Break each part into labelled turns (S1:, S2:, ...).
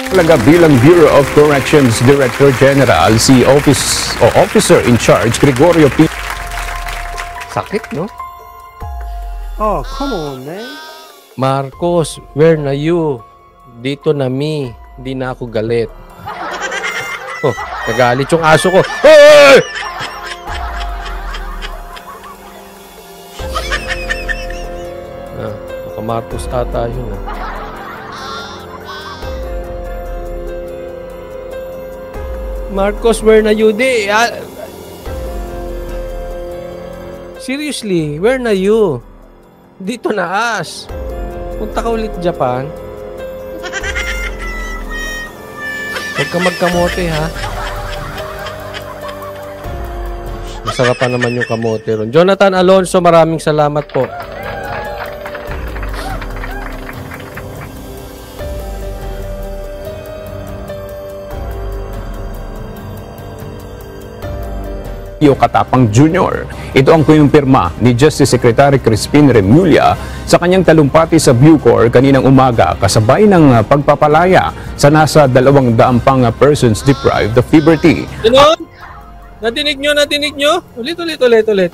S1: Talaga bilang Bureau of Corrections Director General si Officer in Charge Gregorio P.
S2: Sakit, no?
S3: Oh, come on, man.
S2: Marcos, where na you? Dito na mi. Hindi na ako galit. Oh, nagalit yung aso ko. Hey! Baka Marcos ata yun, ah. Marcos, where na you? Seriously, where na you? Dito na as. Punta ka ulit Japan. Huwag ka magkamote, ha? Masarap pa naman yung kamote ron. Jonathan Alonso, maraming salamat po.
S1: Katapang Jr. Ito ang kinumpirma ni Justice Secretary Crispin Remulla sa kanyang talumpati sa Bucor kaninang umaga kasabay ng pagpapalaya sa nasa 200 pang persons deprived of liberty.
S2: Ganon? Natinig nyo? Ulit.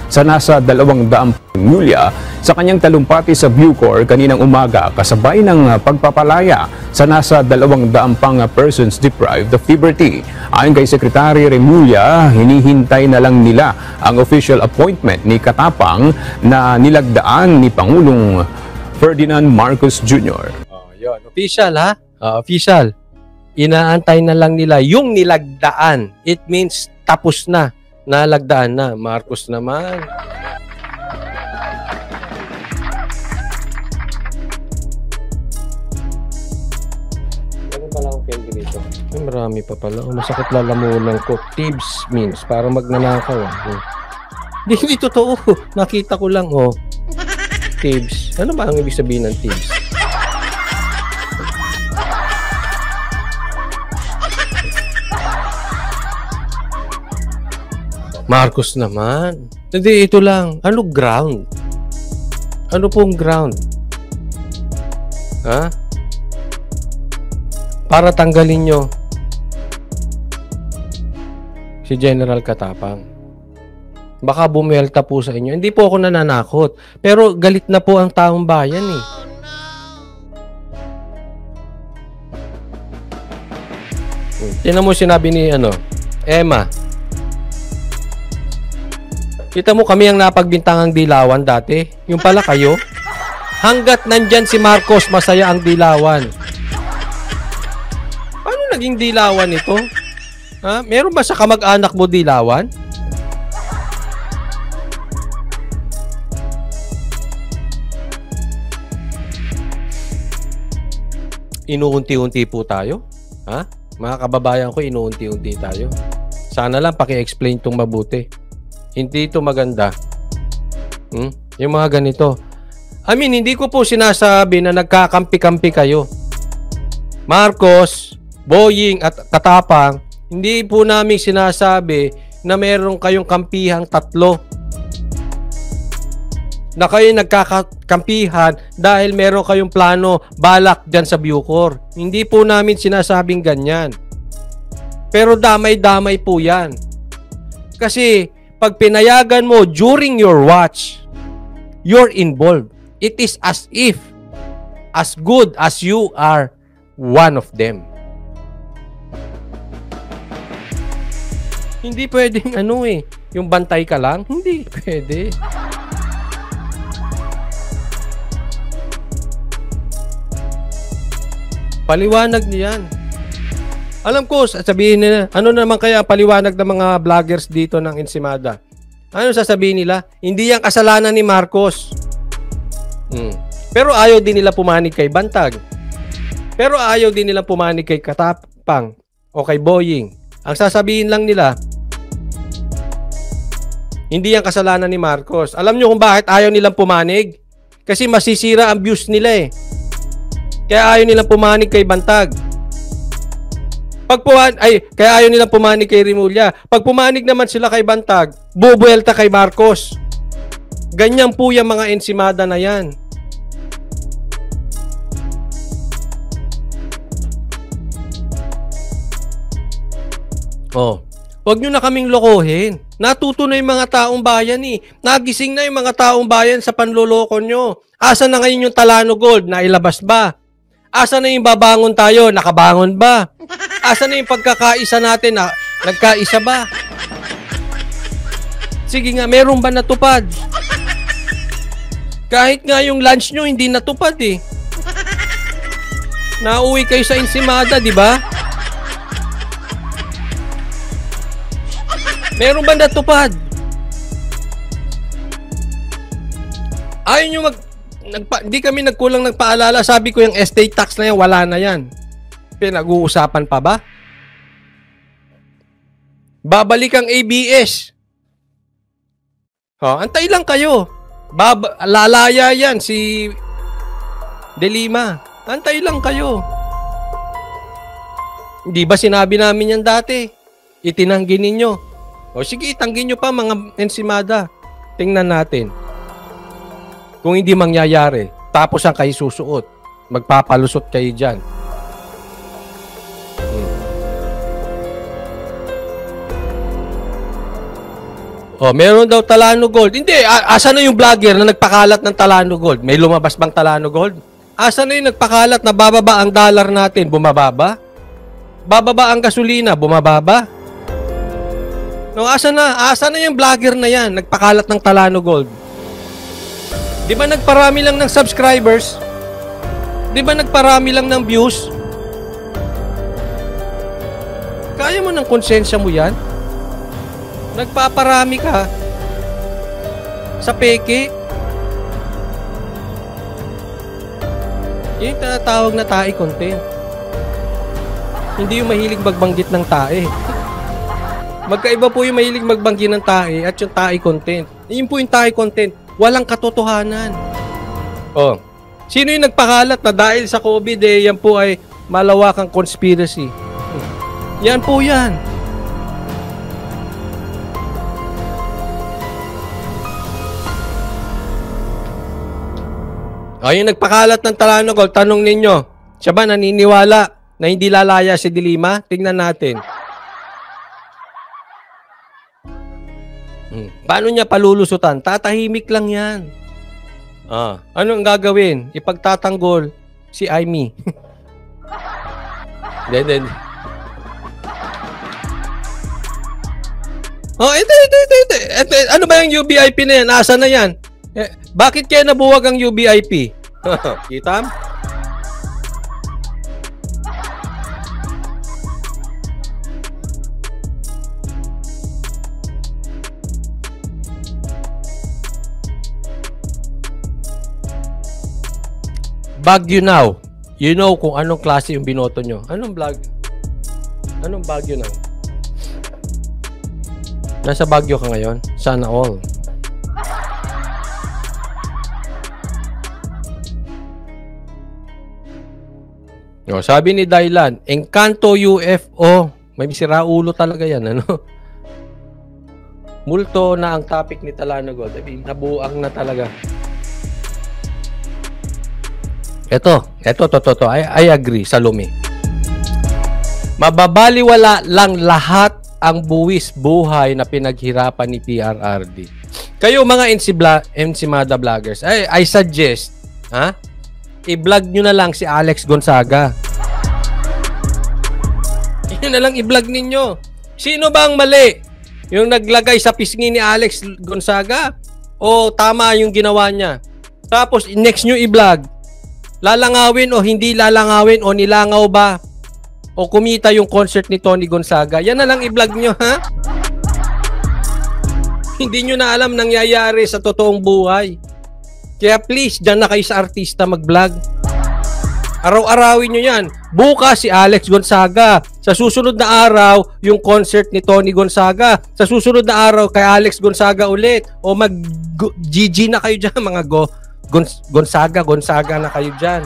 S1: Sa nasa 200 Remulla sa kanyang talumpati sa Bucor kaninang umaga kasabay ng pagpapalaya sa nasa 200 pang persons deprived of liberty. Ayon kay Secretary Remulla, hinihintay na lang nila ang official appointment ni Katapang na nilagdaan ni Pangulong Ferdinand Marcos Jr.
S2: Oh, yun. Official, ha? Official. Inaantay na lang nila yung nilagdaan. It means tapos na. Nalagdaan na. Marcos naman. Ano pala akong candy dito? Ay, marami pa pala. Masakit lalamunan ko. Tips means parang magnanakaw. Hindi totoo. Nakita ko lang, oh. Tips. Ano ba ang ibig sabihin ng tips? Marcos naman. Hindi, ito lang. Ano ground? Ano pong ground? Ha? Para tanggalin nyo si General Katapang. Baka bumelta po sa inyo. Hindi po ako nananakot. Pero galit na po ang taong bayan, eh. Tingnan mo sinabi ni Emma. Kita mo kami ang napagbintangang dilawan dati. Yung pala kayo. Hanggat nandyan si Marcos, masaya ang dilawan. Paano naging dilawan ito? Ha? Meron ba sa kamag-anak mo dilawan? Inuunti-unti po tayo. Ha? Mga kababayan ko, inuunti-unti tayo. Sana lang paki-explain itong mabuti. Hindi ito maganda. Yung mga ganito. Hindi ko po sinasabi na nagkakampi-kampi kayo. Marcos, Boying at Katapang, hindi po namin sinasabi na meron kayong kampihang tatlo. Na kayo nagkakampihan dahil meron kayong plano balak dyan sa Bucor. Hindi po namin sinasabing ganyan. Pero damay-damay po yan. Kasi pag pinayagan mo during your watch, you're involved. It is as if, as good as you are one of them. Hindi pwedeng yung bantay ka lang. Hindi pwede. Paliwanag niyan. Alam ko, sabihin nila, ano naman kaya paliwanag ng mga vloggers dito ng Ensimada? Ano sasabihin nila? Hindi yan kasalanan ni Marcos. Pero ayaw din nila pumanig kay Bantag. Pero ayaw din nila pumanig kay Katapang o kay Boying. Ang sasabihin lang nila, hindi yan kasalanan ni Marcos. Alam nyo kung bakit ayaw nilang pumanig? Kasi masisira ang views nila, eh. Kaya ayaw nilang pumanig kay Bantag. Kaya ayaw nilang pumanig kay Remulla. Pag pumanig naman sila kay Bantag, bubuelta kay Marcos. Ganyan po yung mga Ensimada na yan. Oh, wag nyo na kaming lokohin. Natuto na yung mga taong bayan eh. Nagising na yung mga taong bayan sa panloloko nyo. Asa na ngayon yung Talano Gold? Nailabas ba? Asa na yung babangon tayo? Nakabangon ba? Asa na yung pagkakaisa natin? Nagkaisa ba? Sige nga, meron ba natupad? Kahit nga yung lunch nyo, hindi natupad eh. Nauwi kayo sa Ensimada, di ba? Meron ba natupad? Ayaw nyo di kami nagkulang nagpaalala. Sabi ko yung estate tax na yan, wala na yan. Pinag-uusapan pa ba? Babalik ang ABS. Antay lang kayo. Lalaya yan si De Lima. Antay lang kayo. Hindi ba sinabi namin yan dati? Itinanggi ninyo. O sige, itanggi nyo pa mga Ensimada. Tingnan natin. Kung hindi mangyayari, tapos ang kayo susuot. Magpapalusot kayo dyan. Meron daw Talano Gold. Hindi, asa na yung vlogger na nagpakalat ng Talano Gold? May lumabas bang Talano Gold? Asa na yung nagpakalat na bababa ang dollar natin? Bumababa? Bababa ang gasolina? Bumababa? No, asa na yung vlogger na yan? Nagpakalat ng Talano Gold. Di ba nagparami lang ng subscribers? Di ba nagparami lang ng views? Kaya mo ng konsensya mo yan? Nagpaparami ka sa peke. Yung tinatawag na tae content. Hindi yung mahilig magbanggit ng tae. Magkaiba po yung mahilig magbanggit ng tae at yung tae content. Yun po yung tae content. Walang katotohanan. Sino yung nagpakalat na dahil sa COVID yan po ay malawakang conspiracy? Yan po yan. Yung nagpakalat ng Talano Gold, tanong ninyo, siya ba naniniwala na hindi lalaya si De Lima? Tingnan natin. Paano niya palulusutan? Tatahimik lang yan. Ano ang gagawin? Ipagtatanggol si Aimee. Ito. Ano ba yung UBIP na yan? Asa na yan? Bakit kaya nabuwag ang UBIP? Kita? Baguio Now. You know kung anong klase yung binoto nyo. Anong Baguio Now? Nasa Baguio ka ngayon? Sana all. Sabi ni Dylan, Encanto UFO. May siraulo talaga yan, ano? Multo na ang topic ni Talano Gold. Nabuang na talaga. Ito. I agree, Salome. Mababaliwala lang lahat ang buwis buhay na pinaghirapan ni PRRD. Kayo mga Ensimada vloggers, I suggest, i-vlog nyo na lang si Alex Gonzaga. Yun na lang i-vlog ninyo. Sino ba ang mali? Yung naglagay sa pisngi ni Alex Gonzaga? O tama yung ginawa niya? Tapos next nyo i-vlog. Lalangawin o hindi lalangawin o nilangaw ba? O kumita yung concert ni Tony Gonzaga? Yan na lang i-vlog nyo, ha? Hindi nyo na alam nangyayari sa totoong buhay. Kaya please, dyan na kayo sa artista mag-vlog. Araw-arawin nyo yan. Bukas si Alex Gonzaga. Sa susunod na araw, yung concert ni Tony Gonzaga. Sa susunod na araw, kay Alex Gonzaga ulit. O mag-GG na kayo dyan, mga Gonzaga na kayo dyan.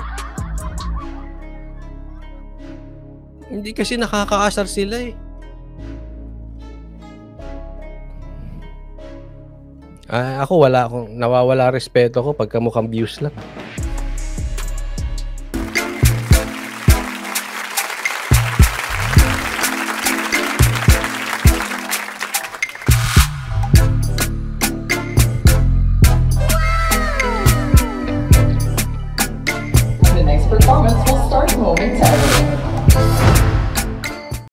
S2: Hindi kasi nakakaasar sila eh. Ako nawawala respeto ko pagka mukhang views lang.
S4: Tonight's performance will start momentarily.